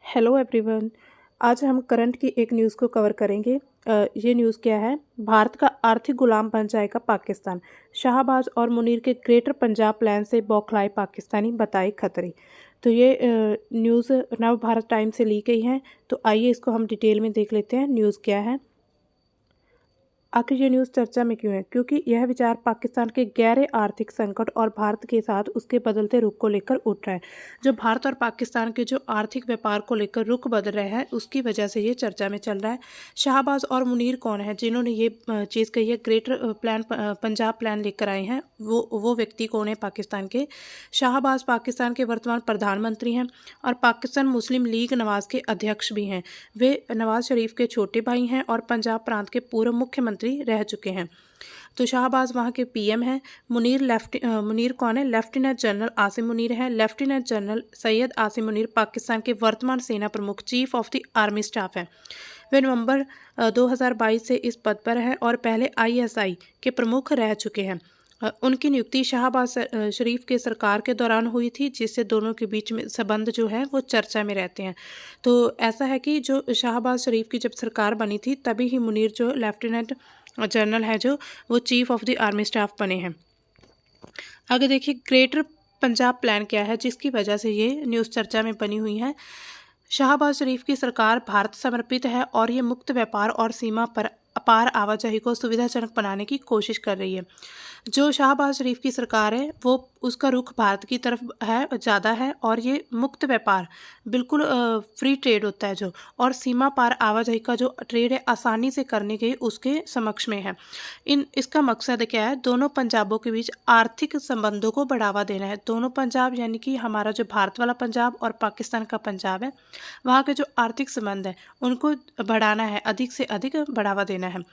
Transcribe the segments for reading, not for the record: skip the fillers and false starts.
Hello everyone. आज हम current की एक न्यूज़ को कवर करेंगे। ये न्यूज़ क्या है? भारत का आर्थिक गुलाम बन जाएगा पाकिस्तान। शाहबाज और मुनीर के ग्रेटर पंजाब प्लान से बौखलाए पाकिस्तानी, बताए खतरे। तो ये न्यूज़ नव भारत टाइम से ली गई है। तो आइए इसको हम डिटेल में देख लेते हैं न्यूज़ क्या है। आखिर ये न्यूज़ चर्चा में क्यों है? क्योंकि यह विचार पाकिस्तान के गहरे आर्थिक संकट और भारत के साथ उसके बदलते रुख को लेकर उठ रहा है। जो भारत और पाकिस्तान के जो आर्थिक व्यापार को लेकर रुख बदल रहे हैं, उसकी वजह से ये चर्चा में चल रहा है। शाहबाज और मुनीर कौन है जिन्होंने ये चीज़ कही है? ग्रेटर पंजाब प्लान लेकर आए हैं। वो व्यक्ति कौन है पाकिस्तान के? शाहबाज पाकिस्तान के वर्तमान प्रधानमंत्री हैं और पाकिस्तान मुस्लिम लीग नवाज के अध्यक्ष भी हैं। वे नवाज शरीफ के छोटे भाई हैं और पंजाब प्रांत के पूर्व मुख्यमंत्री रह चुके हैं। तो शाहबाज वहाँ के पीएम हैं। मुनीर कौन है? लेफ्टिनेंट जनरल आसिम मुनीर है। लेफ्टिनेंट जनरल सैयद आसिम मुनीर पाकिस्तान के वर्तमान सेना प्रमुख, chief of the army staff हैं। वे नवंबर 2022 से इस पद पर है और पहले आईएसआई के प्रमुख रह चुके हैं। उनकी नियुक्ति शाहबाज शरीफ के सरकार के दौरान हुई थी, जिससे दोनों के बीच में संबंध जो है वो चर्चा में रहते हैं। तो ऐसा है कि जो शाहबाज शरीफ की जब सरकार बनी थी, तभी ही मुनीर जो लेफ्टिनेंट जनरल है, जो वो chief of the army staff बने हैं। आगे देखिए, ग्रेटर पंजाब प्लान क्या है जिसकी वजह से ये न्यूज़ चर्चा में बनी हुई है। शाहबाज शरीफ की सरकार भारत समर्पित है और ये मुक्त व्यापार और सीमा पर अपार आवाजाही को सुविधाजनक बनाने की कोशिश कर रही है। जो शाहबाज शरीफ की सरकार है, वो उसका रुख भारत की तरफ है, ज़्यादा है, और ये मुक्त व्यापार, बिल्कुल फ्री ट्रेड होता है जो, और सीमा पार आवाजाही का जो ट्रेड है आसानी से करने के उसके समक्ष में है। इसका मकसद क्या है? दोनों पंजाबों के बीच आर्थिक संबंधों को बढ़ावा देना है। दोनों पंजाब यानी कि हमारा जो भारत वाला पंजाब और पाकिस्तान का पंजाब है, वहाँ के जो आर्थिक संबंध है उनको बढ़ाना है, अधिक से अधिक बढ़ावा देना है।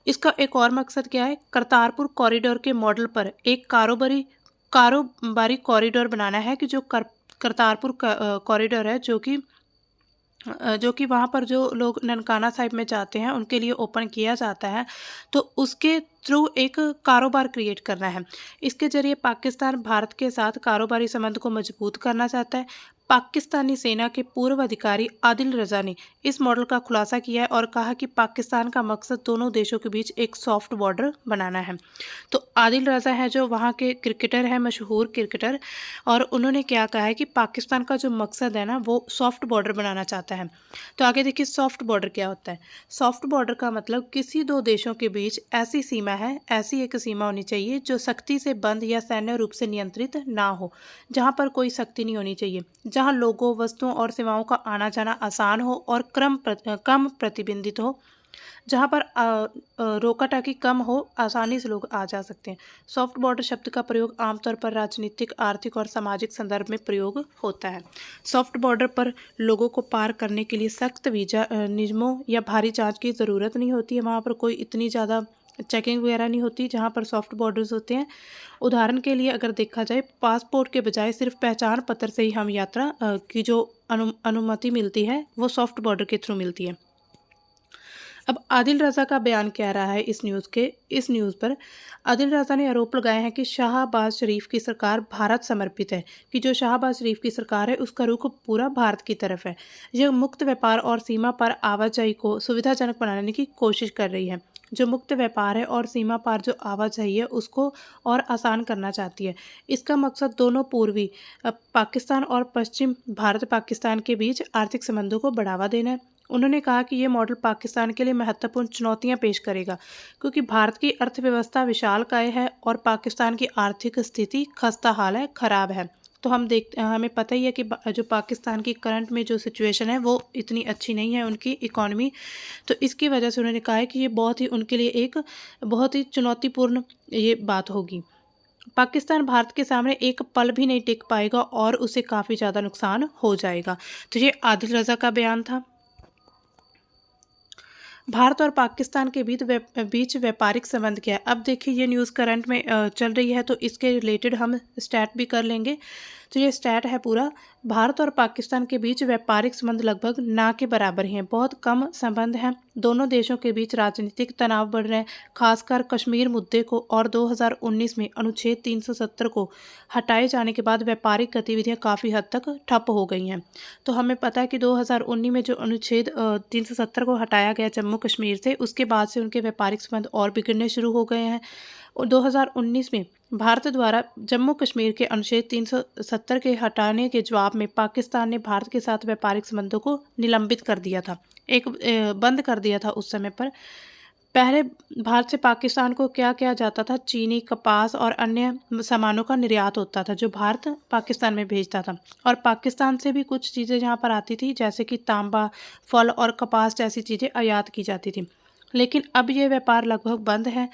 इसका एक और मकसद क्या है? करतारपुर कॉरिडोर के मॉडल पर एक कारोबारी कॉरिडोर बनाना है, कि जो करतारपुर कॉरिडोर है, जो कि वहाँ पर जो लोग ननकाना साहिब में जाते हैं उनके लिए ओपन किया जाता है। तो उसके थ्रू एक कारोबार क्रिएट करना है। इसके जरिए पाकिस्तान भारत के साथ कारोबारी संबंध को मजबूत करना चाहता है। पाकिस्तानी सेना के पूर्व अधिकारी आदिल रजा ने इस मॉडल का खुलासा किया है और कहा कि पाकिस्तान का मकसद दोनों देशों के बीच एक सॉफ्ट बॉर्डर बनाना है। तो आदिल रजा है जो वहाँ के क्रिकेटर हैं, मशहूर क्रिकेटर, और उन्होंने क्या कहा है कि पाकिस्तान का जो मकसद है ना, वो सॉफ्ट बॉर्डर बनाना चाहता है। तो आगे देखिए, सॉफ्ट बॉर्डर क्या होता है? सॉफ्ट बॉर्डर का मतलब किसी दो देशों के बीच ऐसी सीमा है, ऐसी एक सीमा होनी चाहिए जो सख्ती से बंद या सैन्य रूप से नियंत्रित ना हो, जहाँ पर कोई सख्ती नहीं होनी चाहिए, जहाँ लोगों, वस्तुओं और सेवाओं का आना जाना आसान हो और कम प्रतिबंधित हो, जहाँ पर रोका टाकी कम हो, आसानी से लोग आ जा सकते हैं। सॉफ्ट बॉर्डर शब्द का प्रयोग आमतौर पर राजनीतिक, आर्थिक और सामाजिक संदर्भ में प्रयोग होता है। सॉफ्ट बॉर्डर पर लोगों को पार करने के लिए सख्त वीज़ा नियमों या भारी जांच की ज़रूरत नहीं होती है। वहाँ पर कोई इतनी ज़्यादा चेकिंग वगैरह नहीं होती जहाँ पर सॉफ्ट बॉर्डर्स होते हैं। उदाहरण के लिए अगर देखा जाए, पासपोर्ट के बजाय सिर्फ पहचान पत्र से ही हम यात्रा की जो अनुमति मिलती है, वो सॉफ्ट बॉर्डर के थ्रू मिलती है। अब आदिल रजा का बयान क्या रहा है इस न्यूज़ पर? आदिल रजा ने आरोप लगाए हैं कि शाहबाज शरीफ की सरकार भारत समर्पित है, कि जो शाहबाज शरीफ की सरकार है उसका रुख पूरा भारत की तरफ है। यह मुक्त व्यापार और सीमा पर आवाजाही को सुविधाजनक बनाने की कोशिश कर रही है। जो मुक्त व्यापार है और सीमा पार जो आवाजाही है उसको और आसान करना चाहती है। इसका मकसद दोनों पूर्वी पाकिस्तान और पश्चिम भारत पाकिस्तान के बीच आर्थिक संबंधों को बढ़ावा देना है। उन्होंने कहा कि ये मॉडल पाकिस्तान के लिए महत्वपूर्ण चुनौतियां पेश करेगा, क्योंकि भारत की अर्थव्यवस्था विशालकाय है और पाकिस्तान की आर्थिक स्थिति खस्ता हाल है, खराब है। तो हमें पता ही है कि जो पाकिस्तान की करंट में जो सिचुएशन है वो इतनी अच्छी नहीं है, उनकी इकॉनमी। तो इसकी वजह से उन्होंने कहा है कि ये बहुत ही उनके लिए एक बहुत ही चुनौतीपूर्ण ये बात होगी। पाकिस्तान भारत के सामने एक पल भी नहीं टिक पाएगा और उसे काफ़ी ज़्यादा नुकसान हो जाएगा। तो ये आदिल रजा का बयान था। भारत और पाकिस्तान के बीच व्यापारिक संबंध क्या है? अब देखिए, ये न्यूज़ करंट में चल रही है, तो इसके रिलेटेड हम स्टार्ट भी कर लेंगे। तो ये स्टैट है पूरा। भारत और पाकिस्तान के बीच व्यापारिक संबंध लगभग ना के बराबर ही हैं, बहुत कम संबंध हैं। दोनों देशों के बीच राजनीतिक तनाव बढ़ रहे हैं, खासकर कश्मीर मुद्दे को, और 2019 में अनुच्छेद 370 को हटाए जाने के बाद व्यापारिक गतिविधियां काफ़ी हद तक ठप हो गई हैं। तो हमें पता है कि 2019 में जो अनुच्छेद 370 को हटाया गया जम्मू कश्मीर से, उसके बाद से उनके व्यापारिक संबंध और बिगड़ने शुरू हो गए हैं। और 2019 में भारत द्वारा जम्मू कश्मीर के अनुच्छेद 370 के हटाने के जवाब में पाकिस्तान ने भारत के साथ व्यापारिक संबंधों को निलंबित कर दिया था, बंद कर दिया था उस समय पर। पहले भारत से पाकिस्तान को क्या किया जाता था, चीनी, कपास और अन्य सामानों का निर्यात होता था जो भारत पाकिस्तान में भेजता था, और पाकिस्तान से भी कुछ चीज़ें यहाँ पर आती थी, जैसे कि तांबा, फल और कपास जैसी चीज़ें आयात की जाती थी। लेकिन अब ये व्यापार लगभग बंद है।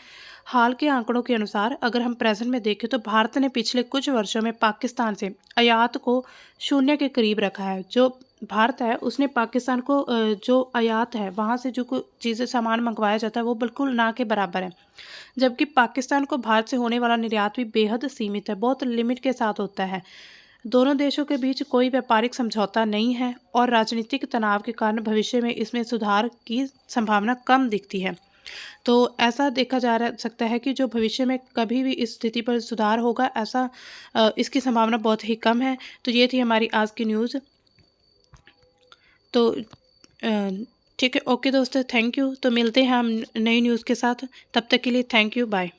हाल के आंकड़ों के अनुसार अगर हम प्रेजेंट में देखें तो भारत ने पिछले कुछ वर्षों में पाकिस्तान से आयात को शून्य के करीब रखा है। जो भारत है उसने पाकिस्तान को जो आयात है वहाँ से जो कुछ चीज़ें सामान मंगवाया जाता है वो बिल्कुल ना के बराबर है, जबकि पाकिस्तान को भारत से होने वाला निर्यात भी बेहद सीमित है, बहुत लिमिट के साथ होता है। दोनों देशों के बीच कोई व्यापारिक समझौता नहीं है और राजनीतिक तनाव के कारण भविष्य में इसमें सुधार की संभावना कम दिखती है। तो ऐसा देखा जा सकता है कि जो भविष्य में कभी भी इस स्थिति पर सुधार होगा, ऐसा इसकी संभावना बहुत ही कम है। तो ये थी हमारी आज की न्यूज़। तो ठीक है, ओके दोस्तों, थैंक यू। तो मिलते हैं हम नई न्यूज़ के साथ, तब तक के लिए थैंक यू, बाय।